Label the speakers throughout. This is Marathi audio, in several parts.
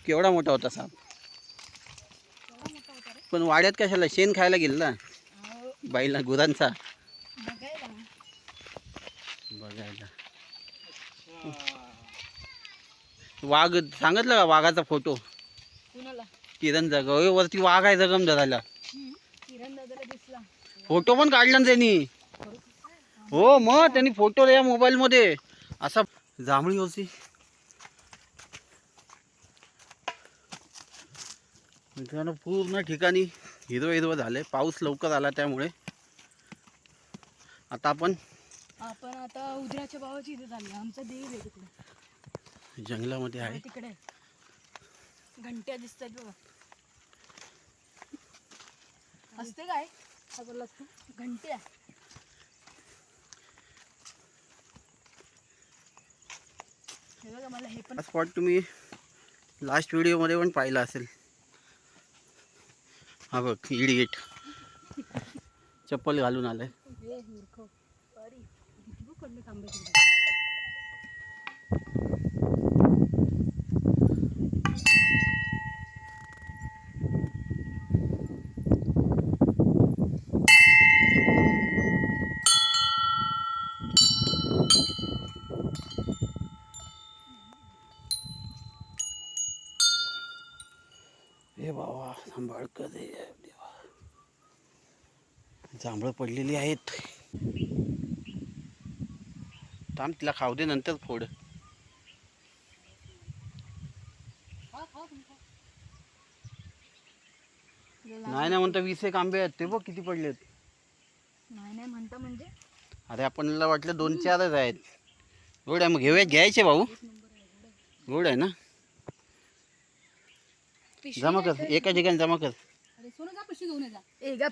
Speaker 1: केवढा मोठा होता साप. पण वाड्यात कशाला शेण खायला गेला बाईला गुरांचा बघायला. वाघ सांगितलं का वाघाचा फोटो किरण जगव वरती वाघ आहे जगम धरायला. फोटो पण काढला ना त्यांनी. हो मग त्यांनी फोटो या मोबाईल मध्ये असा जांभळी होती. मित्रांनो पूर्ण ठिकाणी हिरवं हिरवं झालंय. पाऊस लवकर आला त्यामुळे. आता आपण
Speaker 2: आता उदराच्या भावाची इथे झाली. आमचा देव आहे तिकडे
Speaker 1: जंगलामध्ये आहे.
Speaker 2: तिकडे घंट्या दिसतात बघा. असते काय बोललास तू? घंट्या. हे बघा मला हे पण
Speaker 1: स्पॉट तुम्ही लास्ट व्हिडिओ मध्ये पण पाहिला असेल. हा बघ इडिएट चप्पल घालून आलाय. हे बाबा सांभाळ कर रे देवा. जांभळं पडलेली आहेत. थांब तिला खाऊ दे नंतर फोड. नाही ना म्हणता 20 एक आंबे आहेत. ते बघ किती पडलेत.
Speaker 2: नाही म्हणता म्हणजे
Speaker 1: अरे आपल्याला वाटलं 2-4च आहेत. गोड आहे मग घ्यायचे भाऊ. गोड आहे ना. जमा कर एका ठिकाणी जमा कर.
Speaker 2: अरे सोनं जा पिशवी घेऊन जा. ए गप.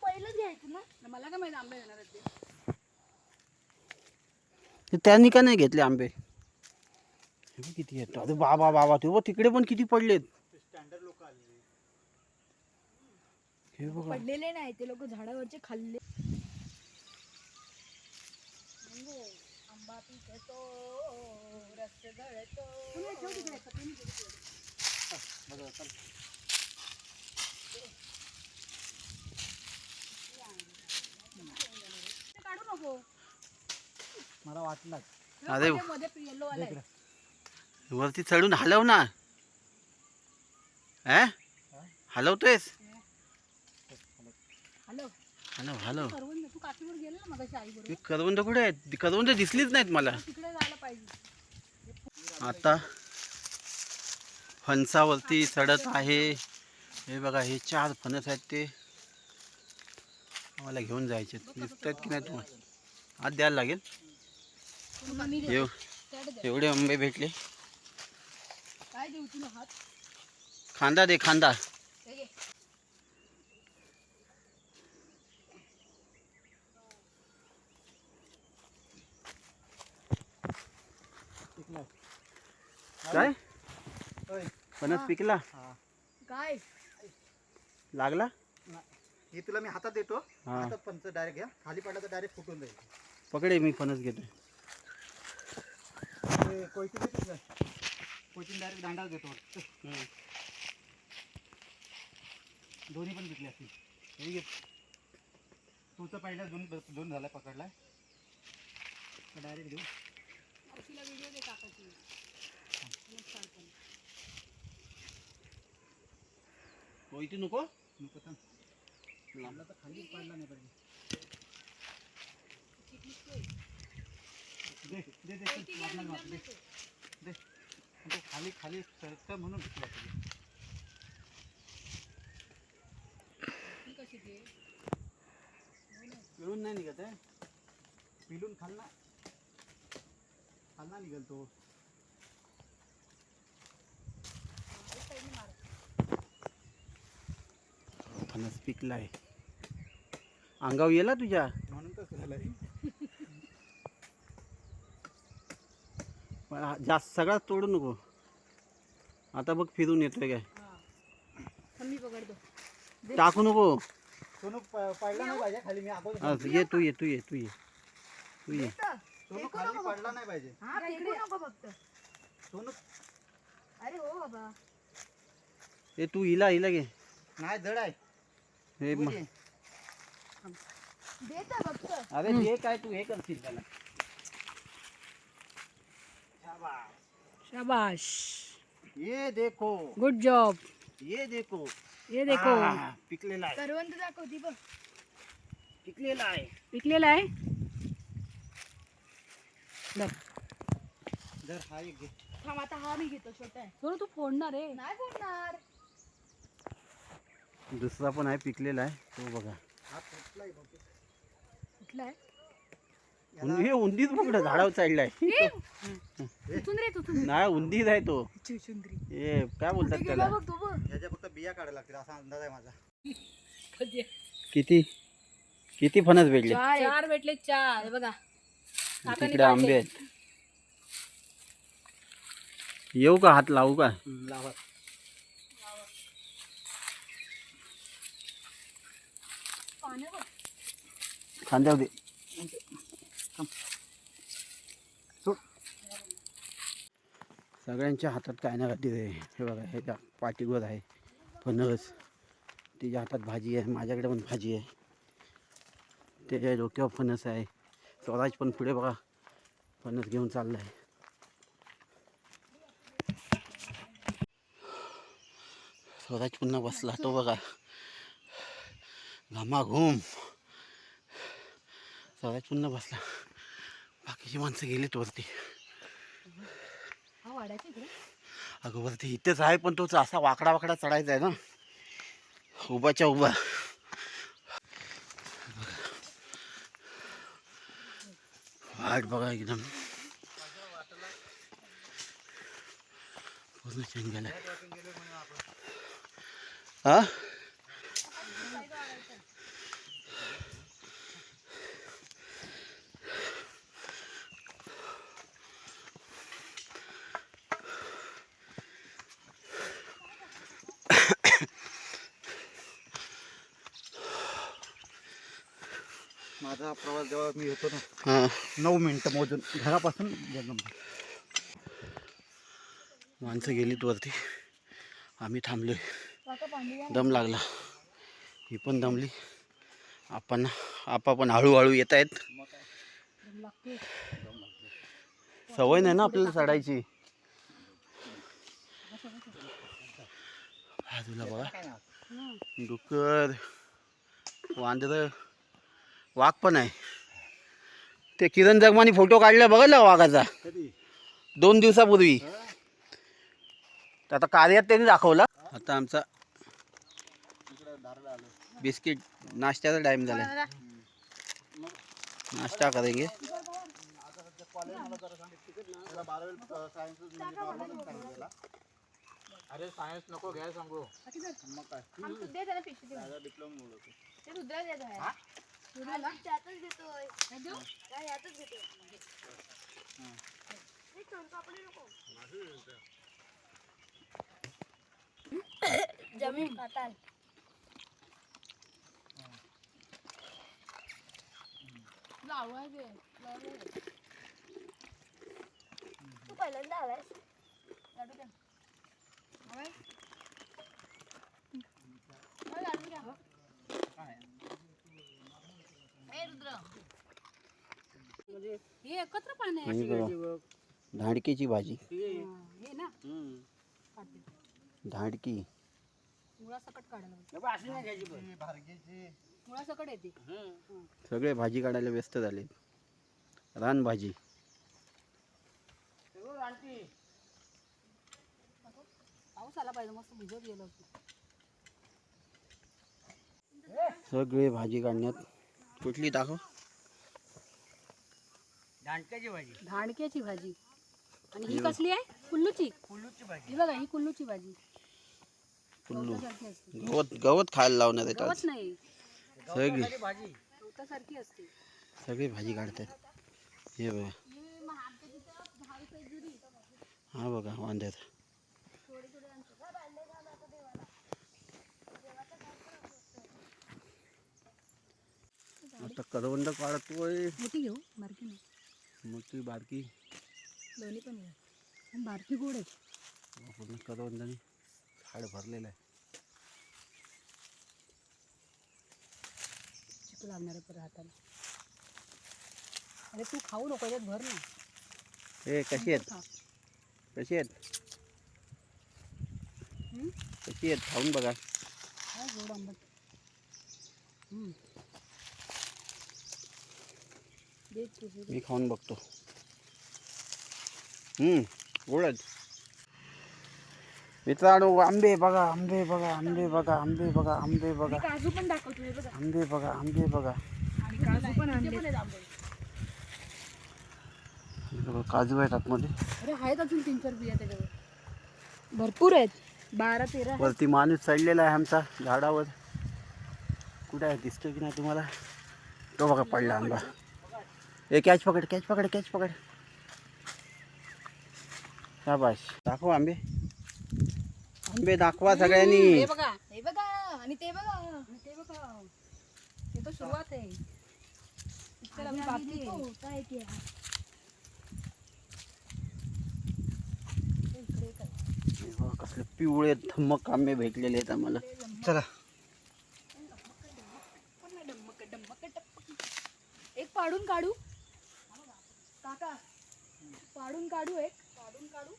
Speaker 2: पहिलं घ्यायचं ना. मला काय माहिती आंबे येणार आहेत
Speaker 1: ते. त्यांनी का नाही घेतले आंबे. हे बघ किती आहेत. अरे बाबा बाबा ते बघ तिकडे पण किती पडलेत. हे बघ
Speaker 2: पडलेले नाही ते लोक झाडावरचे खाल्ले. आंबा पिकतो रस गळतो. काढू नको.
Speaker 1: मला वाटलं. अरे
Speaker 2: मध्ये येलो आलाय.
Speaker 1: वरती चढून हलव ना. हलवतोयस.
Speaker 2: हॅलो
Speaker 1: हलव हलव.
Speaker 2: करवंद तू काकीवर गेला ना मगाशी आई बरोबर.
Speaker 1: करवंद कुठे आहेत. करवंद दिसलीच नाहीत मला.
Speaker 2: तिकडे जायला पाहिजे.
Speaker 1: आता फणसावरती चढत आहे. हे बघा हे 4 फणस आहेत. ते आम्हाला घेऊन जायचे. दिसतात की नाही तुम्हाला. आज द्यायला लागेल. एवढे आंबे भेटले.
Speaker 2: काय देऊ तुला हात.
Speaker 1: खांदा दे खांदा. काय फणस पिकला.
Speaker 2: काय
Speaker 1: लागला.
Speaker 3: हे तुला मी हातात देतो.
Speaker 1: हा.
Speaker 3: हातात पंच डायरेक्ट घ्या. खाली पडला तर डायरेक्ट फुटून जाईल.
Speaker 1: पकडे मी फणस घेतोय.
Speaker 3: कोयती देतो का? कोयती डायरेक्ट दांडाच देतो. दोन्ही पण पिकले असतील. हे घे. तुझं पहिला दोन झाला पकडलाय. डायरेक्ट देऊ.
Speaker 2: व्हिडिओ दे काकाची.
Speaker 1: कोयती नको.
Speaker 3: नको थांब. लागला तर खाली पडला नाही पाहिजे. दे दे दे दे दे. तो खाली खाली सरकतं म्हणून पिकला तुझी.
Speaker 2: कशी दे
Speaker 1: पिळून नाही निघत आहे.
Speaker 3: पिलून खालना निघल तो.
Speaker 1: फणस पिकलाय. अंगाव येला तुझ्या.
Speaker 3: म्हणून तर झालंय.
Speaker 1: जास्त सगळा तोडू नको. आता बघ फिरून येतोय काय.
Speaker 2: मी पकडतो.
Speaker 1: टाकू नको.
Speaker 3: सोनू पडला नाही पाहिजे खाली. मी अगोदर
Speaker 1: ये तू ये तू ये तू ये तू ये.
Speaker 3: सोनू खाली पडला नाही पाहिजे.
Speaker 2: हा फेकू नको फक्त.
Speaker 3: सोनू
Speaker 2: अरे हो बाबा.
Speaker 1: हे तू हिला घे.
Speaker 3: नाही जड आहे.
Speaker 1: हे
Speaker 3: तू
Speaker 1: म-
Speaker 3: घे.
Speaker 2: देत फक्त.
Speaker 1: अरे हे काय तू हे करशील त्याला.
Speaker 2: शाबाश.
Speaker 3: ये देखो,
Speaker 2: गुड जॉब.
Speaker 3: ये देखो.
Speaker 2: ये देखो.
Speaker 3: पिकलेला आहे.
Speaker 2: करवंद दाखवती बघ.
Speaker 3: पिकलेला आहे.
Speaker 2: पिकलेला आहे.
Speaker 3: जर हा एक घे.
Speaker 2: थांब आता हा मी घेतो छोटा आहे. सोनू तू फोडणार आहे. नाही फोडणार.
Speaker 1: दुसरा पण आहे पिकलेला आहे तो बघा.
Speaker 3: हा फुटलाय बघ.
Speaker 2: कुठला आहे?
Speaker 1: हे उंदीच पकड झाडावर चढलाय.
Speaker 2: तुझून रे तुझून.
Speaker 1: नाही उंदीच आहे तो.
Speaker 2: चुचुंदरी.
Speaker 1: हे काय बोलतात त्याला.
Speaker 2: बघ तू बघ.
Speaker 3: ह्याच्या फक्त बिया काढायला लागतील असा अंदाज आहे माझा.
Speaker 1: किती फणस भेटले.
Speaker 2: चार भेटले. चार बघा.
Speaker 1: तिकडे आंबे आहेत. येऊ का हात लावू का.
Speaker 3: लावा.
Speaker 1: खांद्यावर दे. सगळ्यांच्या हातात काय ना काहीतरी आहे. हे बघा ह्याच्या पाठीवर आहे फणस. तिच्या हातात भाजी आहे. माझ्याकडे पण भाजी आहे. त्याच्या डोक्यावर फणस आहे. स्वराज पण पुढे बघा फणस घेऊन चाललाय. स्वराज पुन्हा बसला तो बघा घामाघूम. स्वराज पुन्हा बसला. बाकीची माणसं गेलीत वरती.
Speaker 2: हा वाड्याची इकडे.
Speaker 1: अगं वरती इथेच आहे पण तोच असा वाकडा वाकडा चढायचा आहे ना. उभाच्या उभा. वाट बघा एकदम पूर्ण चेंज झालाय. हा
Speaker 3: माझा प्रवास जेव्हा मी होतो ना
Speaker 1: हा
Speaker 3: 9 मिनिटं मोजून घरापासून जंगम.
Speaker 1: माणसं गेलीत वरती. आम्ही थांबलोय.
Speaker 2: काका पाणी द्या.
Speaker 1: दम लागला. ही पण दमली. आपण हळूहळू येत आहेत.
Speaker 2: लागते.
Speaker 1: सवय नाही ना आपल्याला चढायची. बाजूला बघा डुक्कर वांदर वाघ पण आहे. ते किरण जगमानी फोटो काढला बघा वाघाचा
Speaker 3: कधी
Speaker 1: 2 दिवसापूर्वी. तर आता कार्यात त्यांनी दाखवला. आता आमचा बिस्किट नाश्त्याचा टाइम झाला. नाश्ता करेंगे.
Speaker 3: अरे सायन्स नको घ्यायला सांगू. मग काय
Speaker 2: दे त्याला पिशवी दे.
Speaker 3: डिप्लोमा बोलवतो.
Speaker 2: ते रुद्रा देत आहे. रुद्राला त्यातच देतोय. देऊ? काय यातच देतोय. हे सोनपापडी नको. जमीन पाताल. लावायचे. तू पहिल्यांदा आलायस. लाडू द्या. लाडू द्या. हे एकत्र पाणी आहे.
Speaker 1: आणि बघा धाडकीची भाजी.
Speaker 2: हे ना
Speaker 1: धाडकी
Speaker 2: मुळासकट काढायला
Speaker 3: भारगेची
Speaker 2: मुळासकट येते.
Speaker 1: सगळे भाजी काढायला व्यस्त झाले. रान भाजी.
Speaker 2: पाऊस आला पाहिजे. मस्त भिजत गेलो.
Speaker 1: सगळे भाजी काढण्यात. कुठली दाखव.
Speaker 2: धाडक्याची भाजी. आणि ही कसली आहे. कुल्लूची. ही बघा ही कुल्लूची भाजी.
Speaker 1: कुल्लू
Speaker 2: गवतासारखी असते.
Speaker 1: गवत खायला लावण्यात येतात.
Speaker 2: गवत नाही
Speaker 1: सगळी
Speaker 2: गवतासारखी असते.
Speaker 1: सगळी भाजी काढतात. हे बघा हा बघा वांद्यात. आता करवंद काढतोय.
Speaker 2: मोठी घेऊ बारकी नाही.
Speaker 1: मोठी बारकी
Speaker 2: दोन्ही पण आहे आणि बारकी गोड आहे.
Speaker 1: पूर्ण करवंदाने झाड भरलेलं आहे.
Speaker 2: चिकू लागणार आहे परत हाताला. अरे तू खाऊ नको याच्यात भर ना.
Speaker 1: हे कशी आहेत
Speaker 2: खा.
Speaker 1: कशी आहेत
Speaker 2: हम्म?
Speaker 1: कशी आहेत खाऊन बघा.
Speaker 2: काय गोड आंबट. दे चिकू.
Speaker 1: मी खाऊन बघतो. गोड आहेत मित्रांनो. आंबे बघा आंबे बघा आंबे बघा आंबे बघा आंबे बघा
Speaker 2: काजू पण दाखवतो हे बघा.
Speaker 1: आंबे बघा आंबे बघा.
Speaker 2: आणि काजू पण आणले.
Speaker 1: हे बघा, काजू आहेत आतमध्ये.
Speaker 2: अरे आहेत अजून 3-4 बिया त्याच्यावर. भरपूर आहेत. 12-13 आहेत.
Speaker 1: वरती माणूस चढलेला आहे आमचा झाडावर. कुठे आहे दिसतो की नाही तुम्हाला? तो बघा पडला आंबा. ए कॅच पकड कॅच पकड कॅच पकड. शाबाश. दाखव आंबे. आंबे दाखवा सगळ्यांनी.
Speaker 2: हे बघा हे बघा आणि ते बघा आणि ते बघा. हे तर सुरुवात आहे. इतकं अजून बाकी आहे. इकडे एक आहे.
Speaker 1: हे बघा, कसले पिवळे धम्मक आंबे भेटलेले आहेत आम्हाला. चला
Speaker 2: एक पाडून काढू काका. पाडून काढू एक. पाडून काढू.